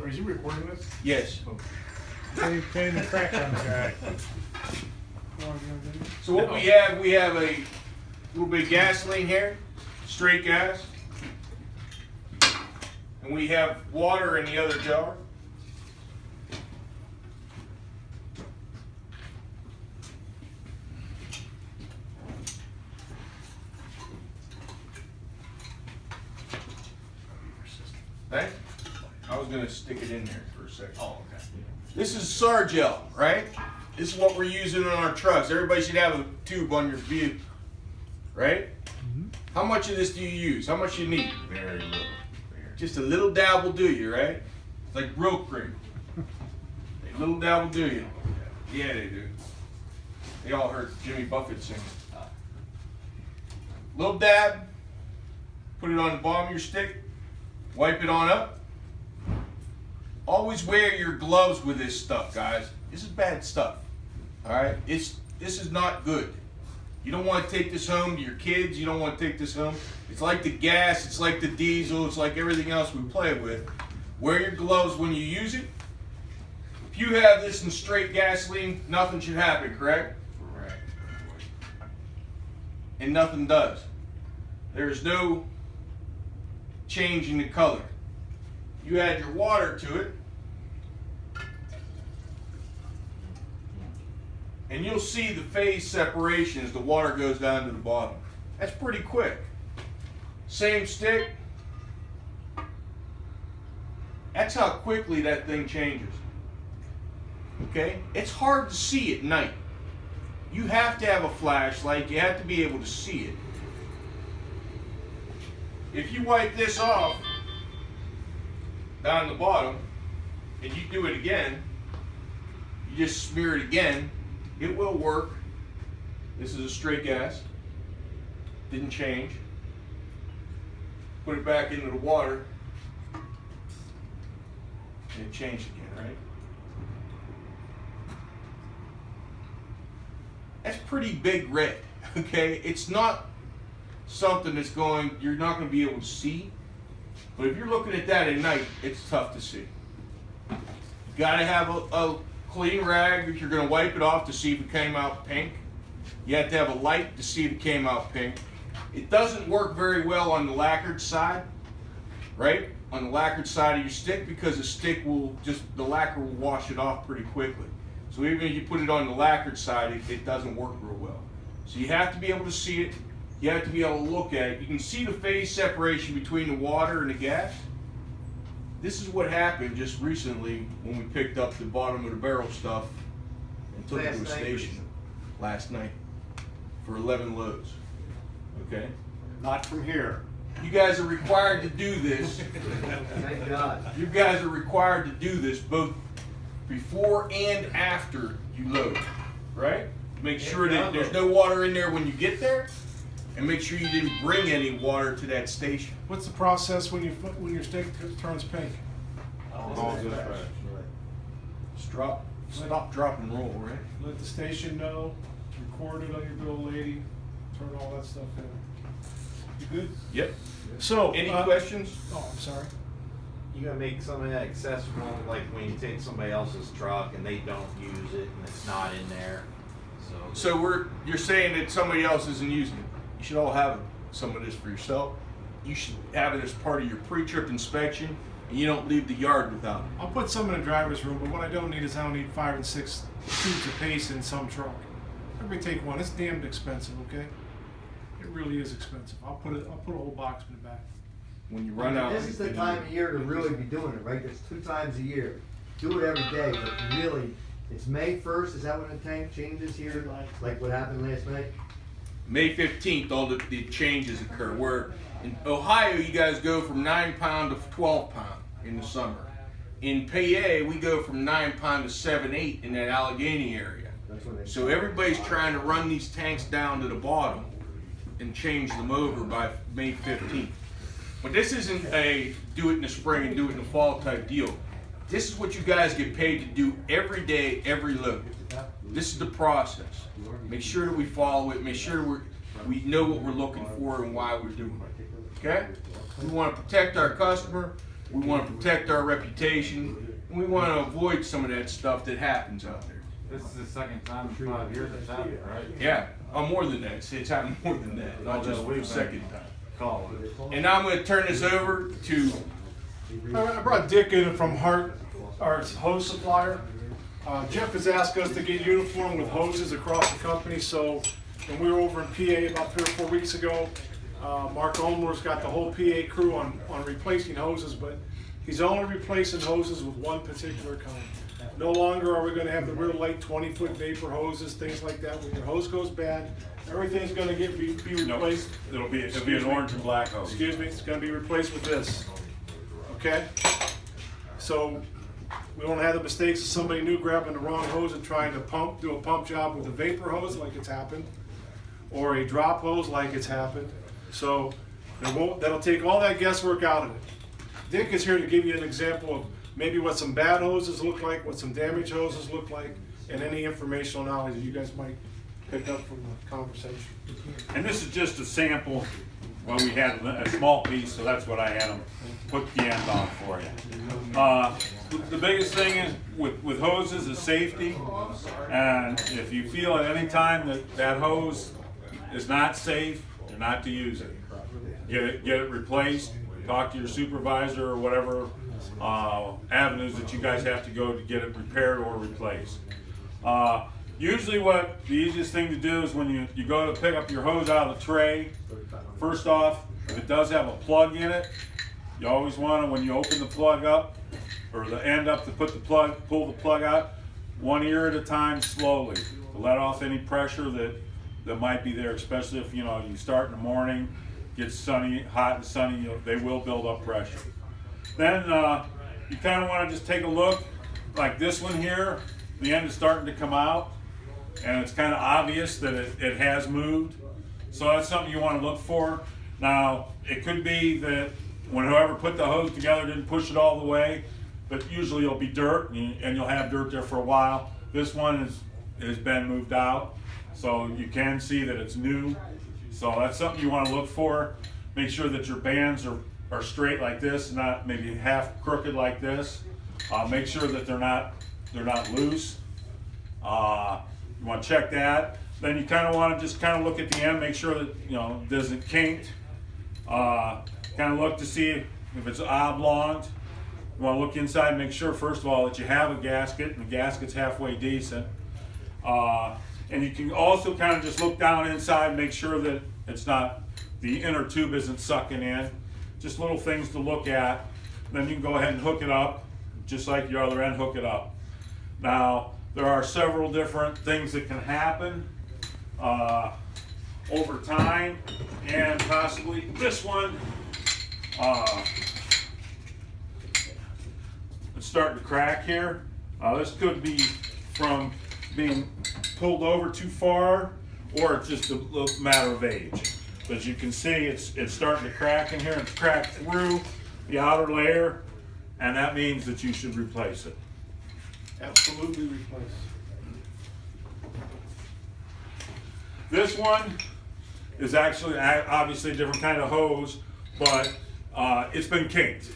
Is he recording this? Yes. Getting the crack on the guy. So what we have a little bit of gasoline here, straight gas. And we have water in the other jar. Okay? I was going to stick it in there for a second. Oh, okay. This is Sargel, right? This is what we're using on our trucks. Everybody should have a tube on your vehicle, right? Mm-hmm. How much of this do you use? How much do you need? Very little. Just a little dab will do you, right? It's like rope cream. A little dab will do you. Yeah, they do. They all heard Jimmy Buffett sing. Little dab. Put it on the bottom of your stick. Wipe it on up. Always wear your gloves with this stuff, guys. This is bad stuff. All right? This is not good. You don't want to take this home to your kids. You don't want to take this home. It's like the gas. It's like the diesel. It's like everything else we play with. Wear your gloves when you use it. If you have this in straight gasoline, nothing should happen, correct? Correct. And nothing does. There is no change in the color. You add your water to it, and you'll see the phase separation as the water goes down to the bottom. That's pretty quick. Same stick. That's how quickly that thing changes. Okay? It's hard to see at night. You have to have a flashlight. You have to be able to see it. If you wipe this off down the bottom and you do it again, you just smear it again, it will work. This is a straight gas. Didn't change. Put it back into the water and it changed again, right? That's pretty big red, okay? It's not something that's you're not going to be able to see. But if you're looking at that at night, it's tough to see. You got to have a clean rag if you're going to wipe it off to see if it came out pink. You have to have a light to see if it came out pink. It doesn't work very well on the lacquered side, right? On the lacquered side of your stick, because the lacquer will wash it off pretty quickly. So even if you put it on the lacquered side, it doesn't work real well. So you have to be able to see it. You have to be able to look at it. You can see the phase separation between the water and the gas. This is what happened just recently when we picked up the bottom of the barrel stuff and took it to a station last night for 11 loads. Okay? Not from here. You guys are required to do this. Thank God. You guys are required to do this both before and after you load, right? Make sure that there's no water in there when you get there, and make sure you didn't bring any water to that station. What's the process when your stick turns pink? Stop, drop, and roll, right? Let the station know. Record it on your bill, lady. Turn all that stuff in. You good? Yep. So, any questions? Oh, I'm sorry. You gotta make some of that accessible, like when you take somebody else's truck and they don't use it and it's not in there. So you're saying that somebody else isn't using it. You should all have some of this for yourself. You should have it as part of your pre-trip inspection, and you don't leave the yard without it. I'll put some in the driver's room, but what I don't need is I don't need 5 and 6 tubes of paste in some truck. Everybody take one. It's damned expensive, okay? It really is expensive. I'll put a whole box in the back. When you run out. This is the time of year to really be doing it, right? It's 2 times a year. Do it every day, but really, it's May 1st. Is that when the tank changes here? Like what happened last night? May 15th, all the changes occur. Where in Ohio, you guys go from 9 pound to 12 pound in the summer. In PA, we go from 9 pound to 7-8 in that Allegheny area. So everybody's trying to run these tanks down to the bottom and change them over by May 15th. But this isn't a do it in the spring and do it in the fall type deal. This is what you guys get paid to do every day, every load. This is the process. Make sure that we follow it. Make sure we know what we're looking for and why we're doing it. Okay? We want to protect our customer. We want to protect our reputation. And we want to avoid some of that stuff that happens out there. This is the second time in 5 years it's happened, right? Yeah, more than that. It's happened more than that, not just for the We've second been time. calling it. And now I'm going to turn this over to. I brought Dick in from Hart, our hose supplier. Jeff has asked us to get uniform with hoses across the company, so when we were over in PA about 3 or 4 weeks ago, Mark Olmer's got the whole PA crew on replacing hoses, but he's only replacing hoses with one particular kind. No longer are we gonna have the real light 20-foot vapor hoses, things like that. When your hose goes bad, everything's gonna be replaced. It'll be an orange and black hose. Excuse me, it's gonna be replaced with this, okay? So we won't have the mistakes of somebody new grabbing the wrong hose and trying to do a pump job with a vapor hose like it's happened, or a drop hose like it's happened. So that'll take all that guesswork out of it. Dick is here to give you an example of maybe what some bad hoses look like, what some damaged hoses look like, and any informational knowledge that you guys might pick up from the conversation. And this is just a sample. Well, we had a small piece, so that's what I had them put the end on for you. The biggest thing is with hoses is safety. And if you feel at any time that hose is not safe, you're not to use it. Get it replaced. Talk to your supervisor or whatever avenues that you guys have to go to get it repaired or replaced. Usually the easiest thing to do is when you go to pick up your hose out of the tray, first off, if it does have a plug in it, you always want to, when you open the plug up, or the end up to pull the plug out, one ear at a time slowly, to let off any pressure that might be there, especially if you start in the morning, gets sunny, hot and sunny, they will build up pressure. Then you kind of want to just take a look, like this one here, the end is starting to come out, and it's kind of obvious that it has moved. So that's something you want to look for. Now, it could be that when whoever put the hose together didn't push it all the way, but usually it'll be dirt, and you'll have dirt there for a while. This one has been moved out, so you can see that it's new. So that's something you want to look for. Make sure that your bands are straight like this, not maybe half crooked like this. Make sure that they're not loose. You want to check that. Then you kind of want to just kind of look at the end, make sure that it doesn't kinked. Kind of look to see if it's oblonged. You want to look inside, make sure first of all that you have a gasket, and the gasket's halfway decent. And you can also kind of just look down inside, make sure that the inner tube isn't sucking in. Just little things to look at. Then you can go ahead and hook it up, just like your other end, hook it up. Now, there are several different things that can happen over time, and possibly this one, it's starting to crack here. This could be from being pulled over too far, or it's just a little matter of age. But as you can see, it's starting to crack in here. It's cracked through the outer layer, and that means that you should replace it. Absolutely replace. This one is actually obviously a different kind of hose, but it's been kinked.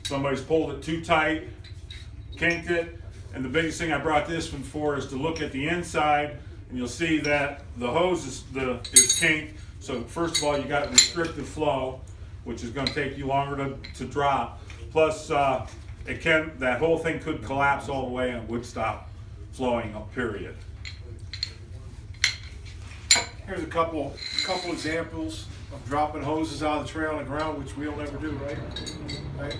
Somebody's pulled it too tight, kinked it, and the biggest thing I brought this one for is to look at the inside, and you'll see that the hose is kinked. So first of all, you got restricted flow, which is going to take you longer to drop. Plus, that whole thing could collapse all the way and would stop flowing up, period. Here's a couple examples of dropping hoses out of the tray on the ground, which we'll never do, right?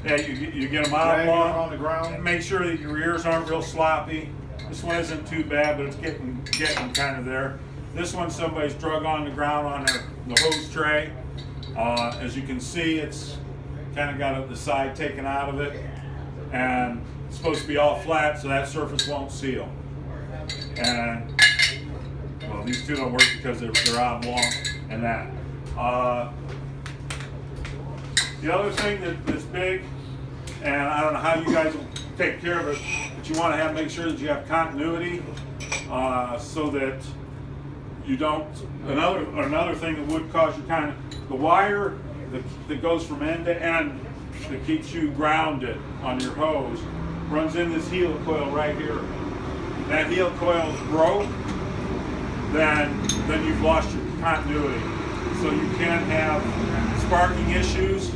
Yeah, you get them Drag it out on the ground. and make sure that your ears aren't real sloppy. This one isn't too bad, but it's getting kind of there. This one somebody's drug on the ground on the hose tray. As you can see, it's kind of got the side taken out of it, and it's supposed to be all flat so that surface won't seal. And well, these two don't work because they're oblong and that. The other thing that's big, and I don't know how you guys will take care of it, but you want to make sure that you have continuity, so that you don't. Another thing that would cause you the wire that goes from end to end that keeps you grounded on your hose runs in this heel coil right here. That heel coil is broke, then you've lost your continuity. So you can have sparking issues,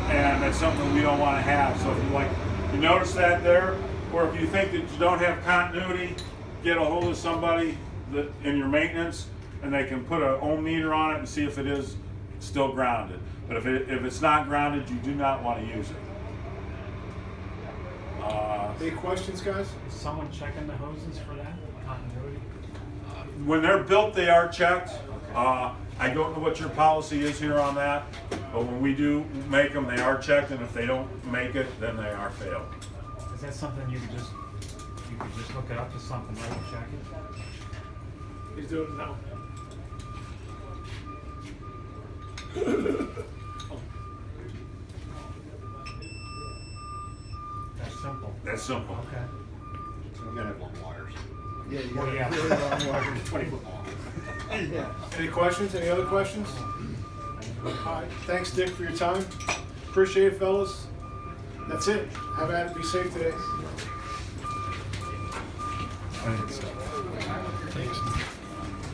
and that's something we don't want to have. So if you notice that there, or if you think that you don't have continuity, get a hold of somebody that in your maintenance, and they can put an ohm meter on it and see if it is still grounded. But if it's not grounded, you do not want to use it. Any questions, guys? Is someone checking the hoses for that continuity? When they're built, they are checked. I don't know what your policy is here on that, but when we do make them, they are checked, and if they don't make it, then they are failed. Is that something you could just hook it up to something, right, and check it? He's doing it now. That's simple. That's simple. Okay. We're gonna have long wires. Yeah, you Well, got yeah. really long wires. 20-foot long. Yeah. Any questions? Any other questions? All right. Thanks, Dick, for your time. Appreciate it, fellas. That's it. Have at it. Be safe today. Thanks.